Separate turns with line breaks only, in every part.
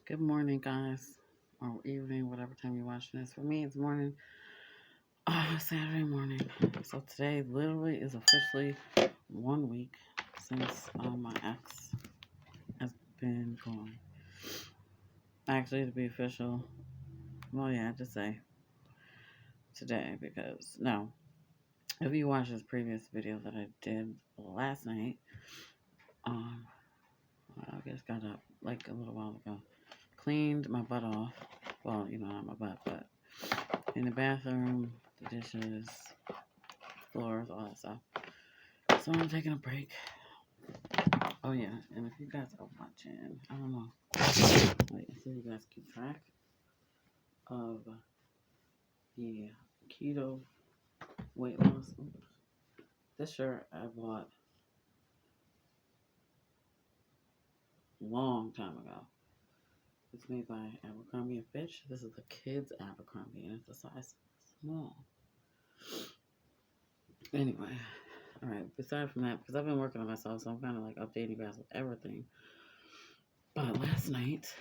Good morning, guys, or evening, whatever time you're watching this. For me, it's morning, Saturday morning. So today literally is officially 1 week since my ex has been gone. Actually, to be official, well, yeah, I just say today because no, if you watch this previous video that I did last night, um, I just got up like a little while ago, cleaned my butt off. Well, not my butt, but in the bathroom, the dishes, floors, all that stuff. So I'm taking a break. Oh yeah, and if you guys are watching, I don't know, like so you guys keep track of the keto weight loss. This shirt I bought a long time ago. It's made by Abercrombie and Fitch. This is the kids Abercrombie, and it's a size small. Anyway, all right. Aside from that, because I've been working on myself, so I'm kind of like updating you guys with everything. But last night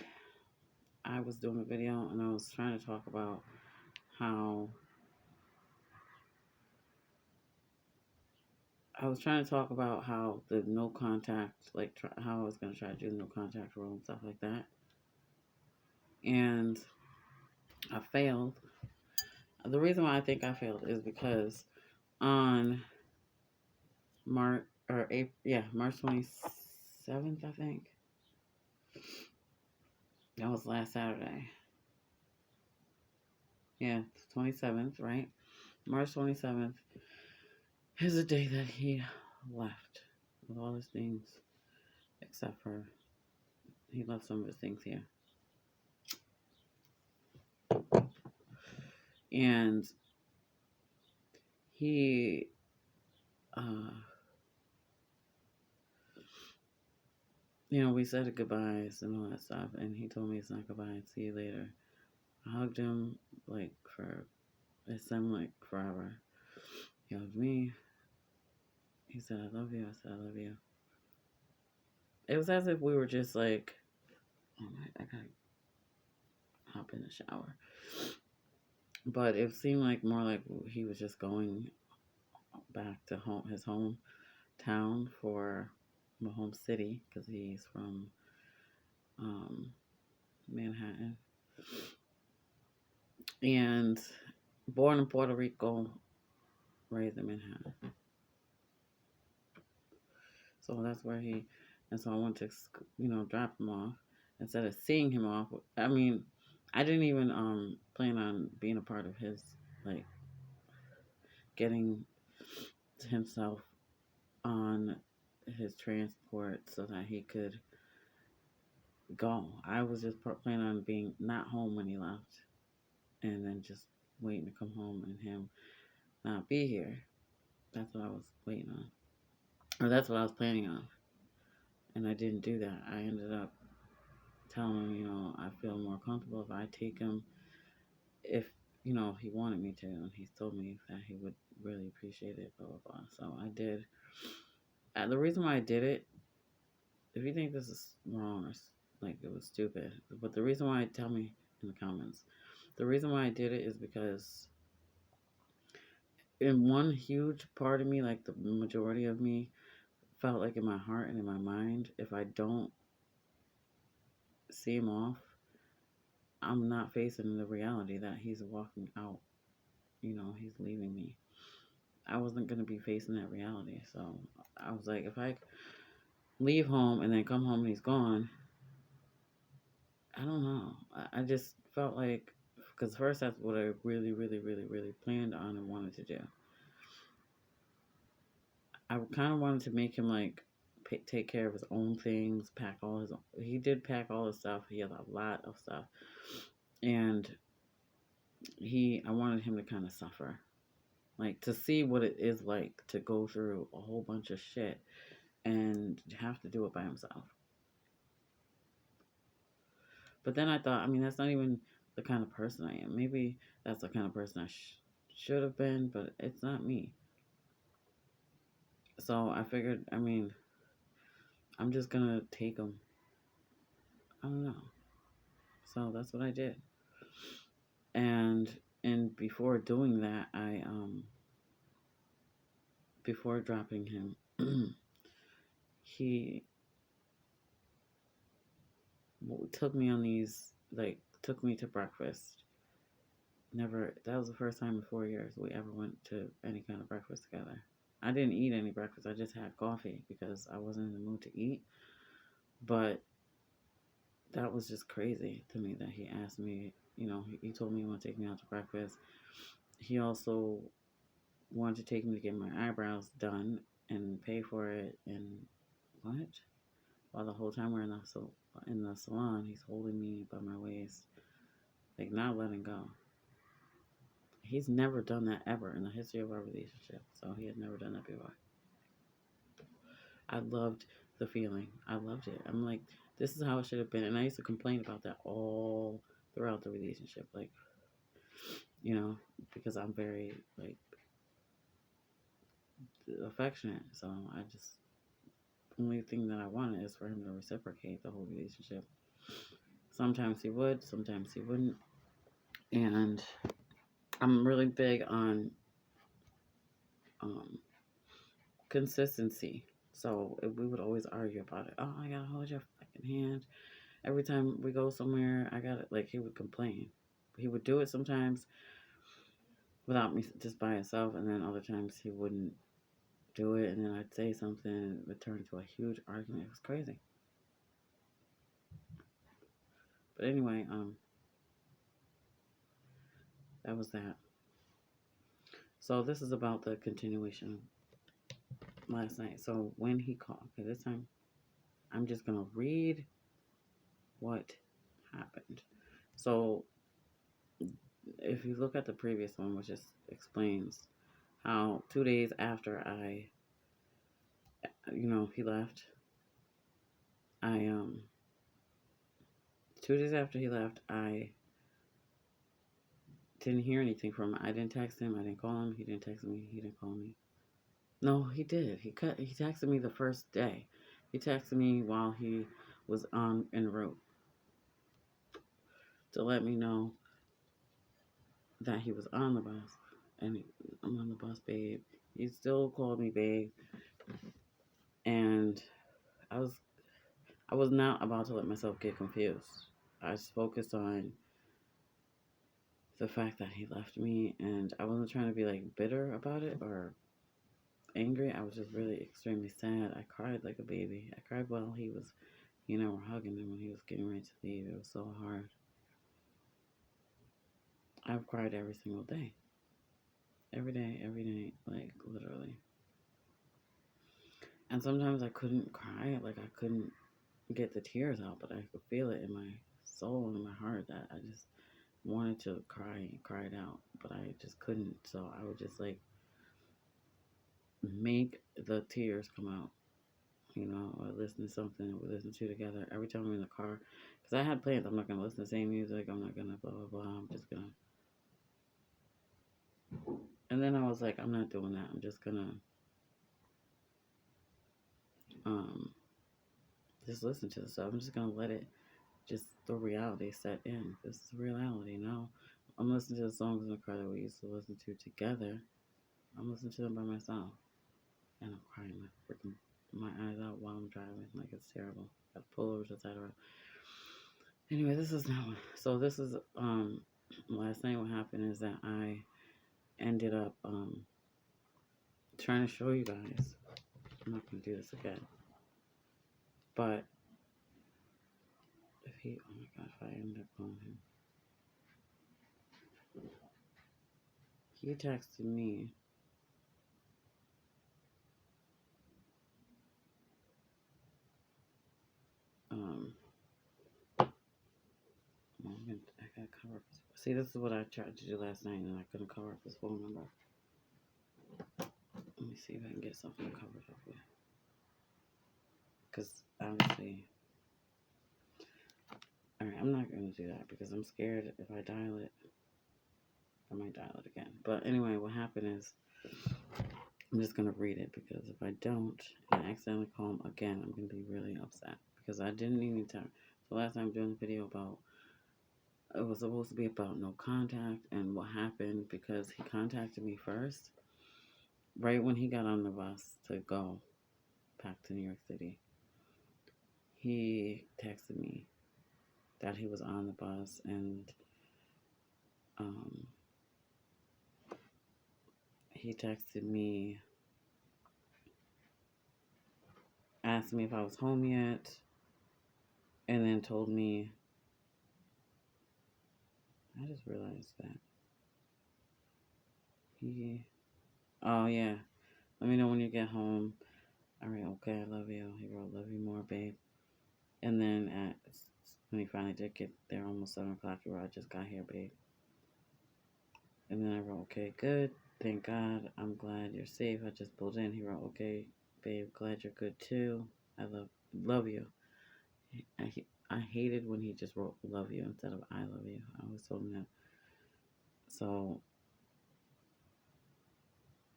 I was doing a video and I was trying to talk about how the no contact, like how I was going to try to do the no contact rule and stuff like that. And I failed. The reason why I think I failed is because on March 27th, I think. That was last Saturday. Yeah, 27th, right? March 27th is the day that he left with all his things, except for he left some of his things here. And he, we said goodbyes and all that stuff, and he told me it's not goodbye, see you later. I hugged him it seemed like forever. He hugged me. He said, I love you. I said, I love you. It was as if we were just like, oh my, I gotta hop in the shower. But it seemed like more like he was just going back to his hometown for the home city because he's from Manhattan and born in Puerto Rico, raised in Manhattan. So that's where and so I went to, drop him off instead of seeing him off. I mean, I didn't even plan on being a part of his, like, getting himself on his transport so that he could go. I was just planning on being not home when he left and then just waiting to come home and him not be here. That's what I was waiting on. Or that's what I was planning on. And I didn't do that. I ended up telling him, I feel more comfortable if I take him if, he wanted me to. And he told me that he would really appreciate it, blah, blah, blah. So I did. The reason why I did it, if you think this is wrong or like it was stupid, but the reason why, tell me in the comments. The reason why I did it is because in one huge part of me, like the majority of me, felt like in my heart and in my mind, if I don't see him off, I'm not facing the reality that he's walking out. He's leaving me. I wasn't going to be facing that reality. So I was like, if I leave home and then come home and he's gone, I don't know. I just felt like, because first that's what I really, really, really, really planned on and wanted to do. I kind of wanted to make him like take care of his own things, he did pack all his stuff. He had a lot of stuff. And I wanted him to kind of suffer. Like to see what it is like to go through a whole bunch of shit and have to do it by himself. But then I thought, that's not even the kind of person I am. Maybe that's the kind of person I should have been, but it's not me. So I figured, I'm just gonna take him. I don't know. So that's what I did. And before doing that, before dropping him, he took me on these, like, took me to breakfast. Never, that was the first time in 4 years we ever went to any kind of breakfast together. I didn't eat any breakfast. I just had coffee because I wasn't in the mood to eat. But that was just crazy to me that he asked me, he told me he wanted to take me out to breakfast. He also wanted to take me to get my eyebrows done and pay for it. And what? While the whole time we're in the salon, he's holding me by my waist, like not letting go. He's never done that ever in the history of our relationship. So he had never done that before. I loved the feeling. I loved it. I'm like, this is how it should have been. And I used to complain about that all throughout the relationship. Like, because I'm very, like, affectionate. So I just, the only thing that I wanted is for him to reciprocate the whole relationship. Sometimes he would, sometimes he wouldn't. And I'm really big on um, consistency. So we would always argue about it. Oh, I gotta hold your fucking hand. Every time we go somewhere, I gotta, like, he would complain. He would do it sometimes without me, just by himself, and then other times he wouldn't do it, and then I'd say something, and it would turn into a huge argument. It was crazy. But anyway, that was that. So this is about the continuation last night. So when he called, okay, this time I'm just gonna read what happened. So if you look at the previous one, which just explains how 2 days after he left, I 2 days after he left, I didn't hear anything from him. I didn't text him. I didn't call him. He didn't text me. He didn't call me. No, he did. He texted me the first day. He texted me while he was en route to let me know that he was on the bus. And I'm on the bus, babe. He still called me, babe. And I was not about to let myself get confused. I was focused on the fact that he left me, and I wasn't trying to be, like, bitter about it or angry. I was just really extremely sad. I cried like a baby. I cried while he was, we're hugging him when he was getting ready to leave. It was so hard. I've cried every single day. Every day, every night, like, literally. And sometimes I couldn't cry, like, I couldn't get the tears out, but I could feel it in my soul and in my heart that I just wanted to cry and cry it out, but I just couldn't. So I would just, like, make the tears come out, or listen to something we listen to together every time I'm in the car. Because I had plans. I'm not going to listen to the same music. I'm not going to blah, blah, blah. I'm just going to. And then I was like, I'm not doing that. I'm just going to just listen to the stuff. I'm just going to let it, just the reality set in. This is reality, I'm listening to the songs in the car that we used to listen to together. I'm listening to them by myself. And I'm crying my eyes out while I'm driving. Like, it's terrible. I gotta pull over to the side of the road. Anyway, this is not. So this is last night. What happened is that I ended up trying to show you guys. I'm not gonna do this again. But if oh my god, if I end up calling him, he texted me. I gotta cover up his. See, this is what I tried to do last night, and I couldn't cover up his phone number. Let me see if I can get something covered up with. Because obviously, alright, I'm not going to do that because I'm scared if I dial it, I might dial it again. But anyway, what happened is, I'm just going to read it because if I don't, and I accidentally call him again, I'm going to be really upset because I didn't need any time. So last time I'm doing the video about It was supposed to be about no contact and what happened because he contacted me first, right when he got on the bus to go back to New York City. He texted me that he was on the bus and um, he texted me, asked me if I was home yet, and then told me, I just realized that he, oh yeah, let me know when you get home. All right, okay, I love you. He wrote, love you more, babe. And then when he finally did get there, almost 7 o'clock, he wrote, I just got here, babe. And then I wrote, okay, good. Thank God. I'm glad you're safe. I just pulled in. He wrote, okay, babe, glad you're good too. I love you. I, I hated when he just wrote love you instead of I love you. I always told him that. So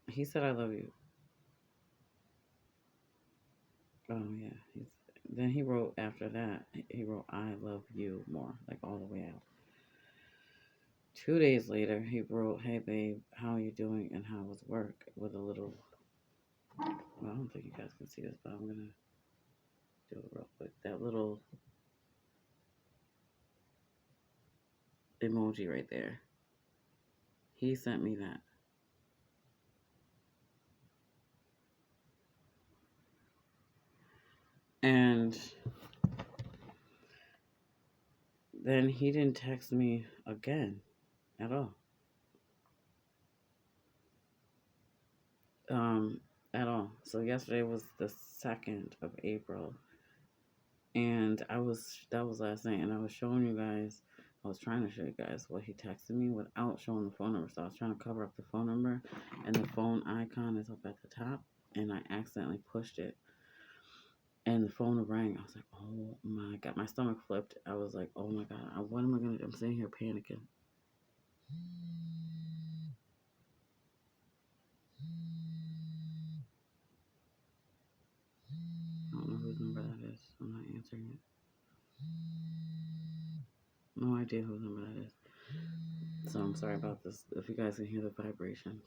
he said I love you. Oh yeah. Then he wrote after that. He wrote I love you more, like all the way out. 2 days later, he wrote, hey babe, how are you doing and how was work? With a little. Well, I don't think you guys can see this, but I'm gonna do it real quick. That little emoji right there. He sent me that. And then he didn't text me again at all. Um, at all. So yesterday was the 2nd of April. And that was last night. And I was showing you guys, I was trying to show you guys what he texted me without showing the phone number. So I was trying to cover up the phone number. And the phone icon is up at the top. And I accidentally pushed it. And the phone rang. I was like, oh my God. My stomach flipped. I was like, oh my God. What am I going to do? I'm sitting here panicking. I don't know whose number that is. I'm not answering it. No idea whose number that is. So I'm sorry about this. If you guys can hear the vibrations.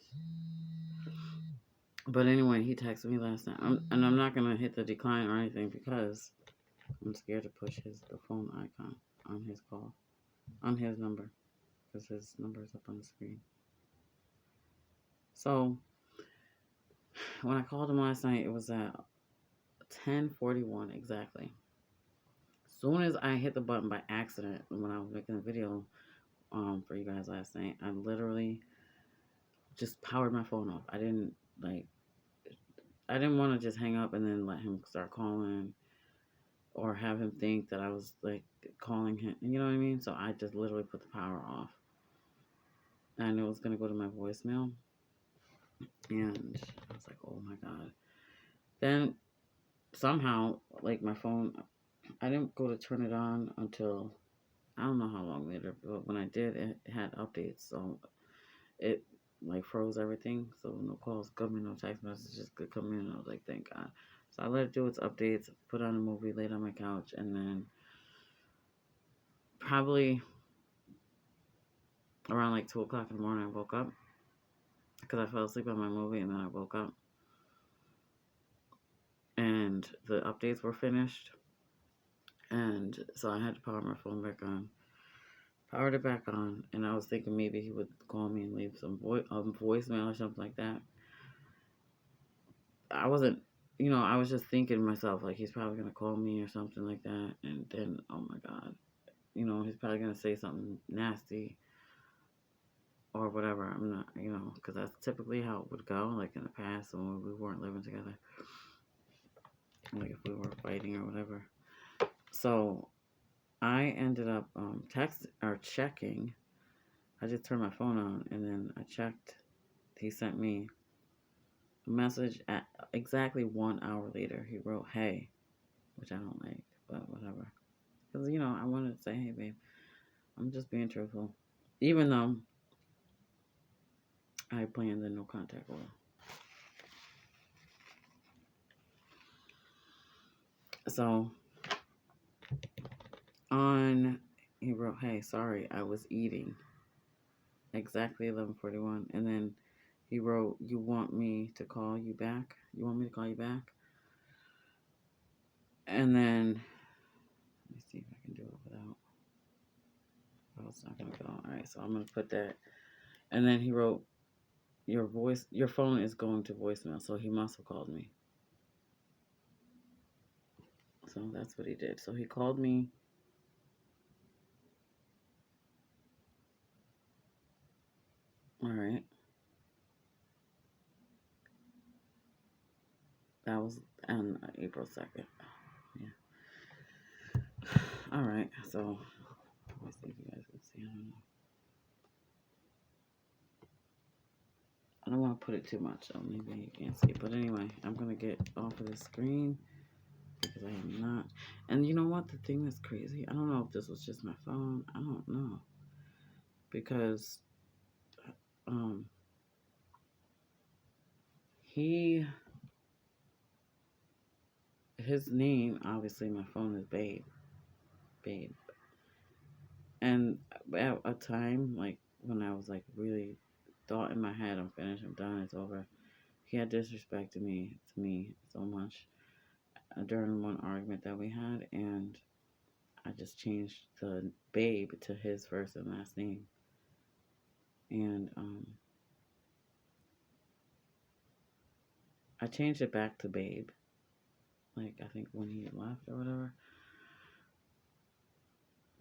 But anyway, he texted me last night. And I'm not going to hit the decline or anything because I'm scared to push the phone icon on his call. On his number. Because his number is up on the screen. So when I called him last night, it was at 10:41 exactly. As soon as I hit the button by accident when I was making a video for you guys last night, I literally just powered my phone off. I didn't want to just hang up and then let him start calling or have him think that I was like calling him. You know what I mean? So I just literally put the power off. I knew it was gonna go to my voicemail, and I was like, oh my God. Then somehow, like my phone, I didn't go to turn it on until I don't know how long later, but when I did, it had updates, so it like froze everything, so no calls coming, no text messages could come in. I was like, thank God. So I let it do its updates, put on a movie, laid on my couch, and then probably around like 2 o'clock in the morning, I woke up because I fell asleep on my movie, and then I woke up, and the updates were finished, and so I had to power my phone back on. Powered it back on, and I was thinking maybe he would call me and leave some voicemail or something like that. I wasn't, I was just thinking to myself, like, he's probably going to call me or something like that. And then, oh my God, he's probably going to say something nasty or whatever. I'm not, because that's typically how it would go, like in the past when we weren't living together. Like if we were fighting or whatever. So I ended up checking. I just turned my phone on and then I checked. He sent me a message at exactly 1 hour later. He wrote, hey, which I don't like, but whatever. Because, I wanted to say, hey, babe, I'm just being truthful. Even though I planned the no contact order. So, he wrote, "Hey, sorry, I was eating." Exactly 11:41, and then he wrote, "You want me to call you back? You want me to call you back?" And then let me see if I can do it without. Oh, it's not gonna go. All right, so I'm gonna put that. And then he wrote, your phone is going to voicemail." So he must have called me. So that's what he did. So he called me. All right, that was on April 2nd. Yeah. All right, so let me see if you guys can see. I don't want to put it too much, so maybe you can't see it. But anyway, I'm gonna get off of the screen because I am not. And you know what? The thing that's crazy, I don't know if this was just my phone. I don't know because um he his name, obviously my phone is Babe, and at a time like when I was like really thought in my head, I'm finished, I'm done, it's over. He had disrespected me to me so much during one argument that we had, and I just changed the Babe to his first and last name, and I changed it back to Babe, like I think when he left or whatever,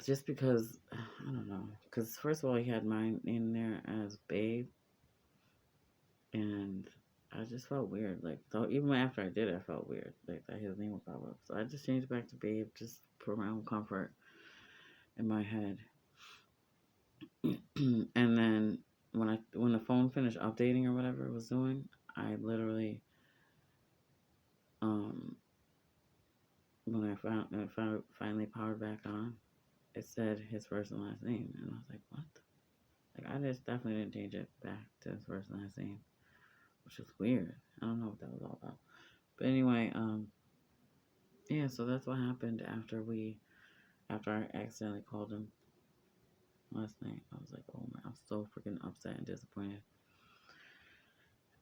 just because I don't know, because first of all he had mine in there as Babe, and I just felt weird. Like, so even after I did it, I felt weird. Like, that his name would pop up. So I just changed it back to Babe, just for my own comfort in my head. And then when the phone finished updating or whatever it was doing, I literally um when I finally powered back on, it said his first and last name, and I was like, what? Like, I just definitely didn't change it back to his first and last name, which was weird. I don't know what that was all about. But anyway, yeah, so that's what happened after I accidentally called him last night. I was like, oh man, I'm so freaking upset and disappointed.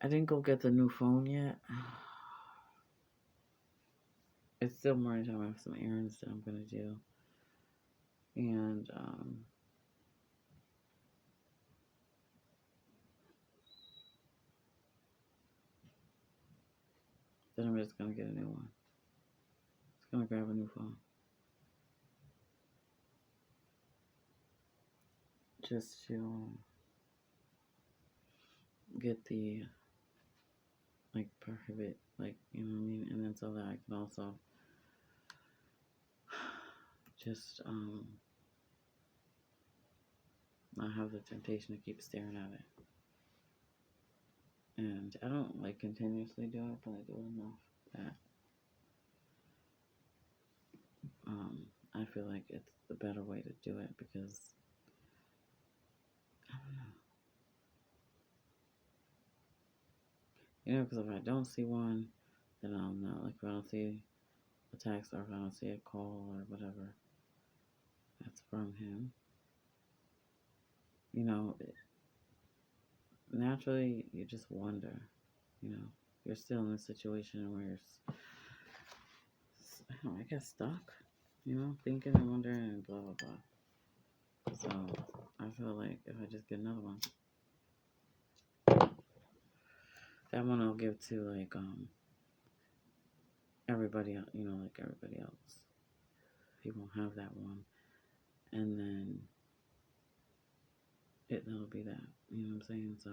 I didn't go get the new phone yet. It's still morning time. I have some errands that I'm gonna do, and then I'm just gonna get a new one. Just gonna grab a new phone, just to get the like prohibit, like, you know what I mean, and then so that I can also just not have the temptation to keep staring at it. And I don't like continuously do it, but I do it enough that I feel like it's the better way to do it because I don't know, you know, because if I don't see one, then I'll know. Like, if I don't see a text or if I don't see a call or whatever that's from him, you know, naturally you just wonder, you know, you're still in a situation where you're, I don't know, I guess stuck, you know, thinking and wondering and blah blah blah. So I feel like if I just get another one, that one I'll give to like everybody else, you know, like everybody else. He won't have that one, and then that'll be that. You know what I'm saying? So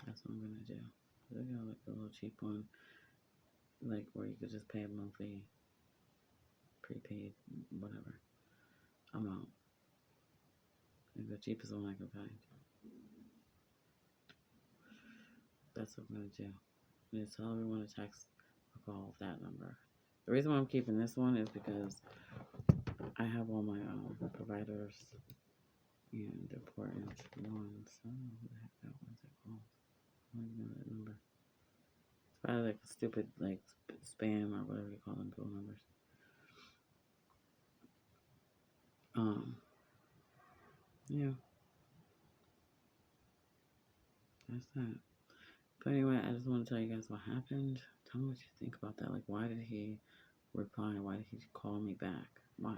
that's what I'm gonna do. They got like a little cheap one, like where you could just pay a monthly, prepaid, whatever amount. Like the cheapest one I can find. That's what I'm gonna do. And just tell everyone to text or call that number. The reason why I'm keeping this one is because I have all my providers and important ones. I don't know who the heck that one's called. I don't even know that number. It's probably like a stupid like spam or whatever you call them, bill numbers. Um, yeah, that's that. But anyway, I just want to tell you guys what happened. Tell me what you think about that. Like, why did he reply? Why did he call me back? Why?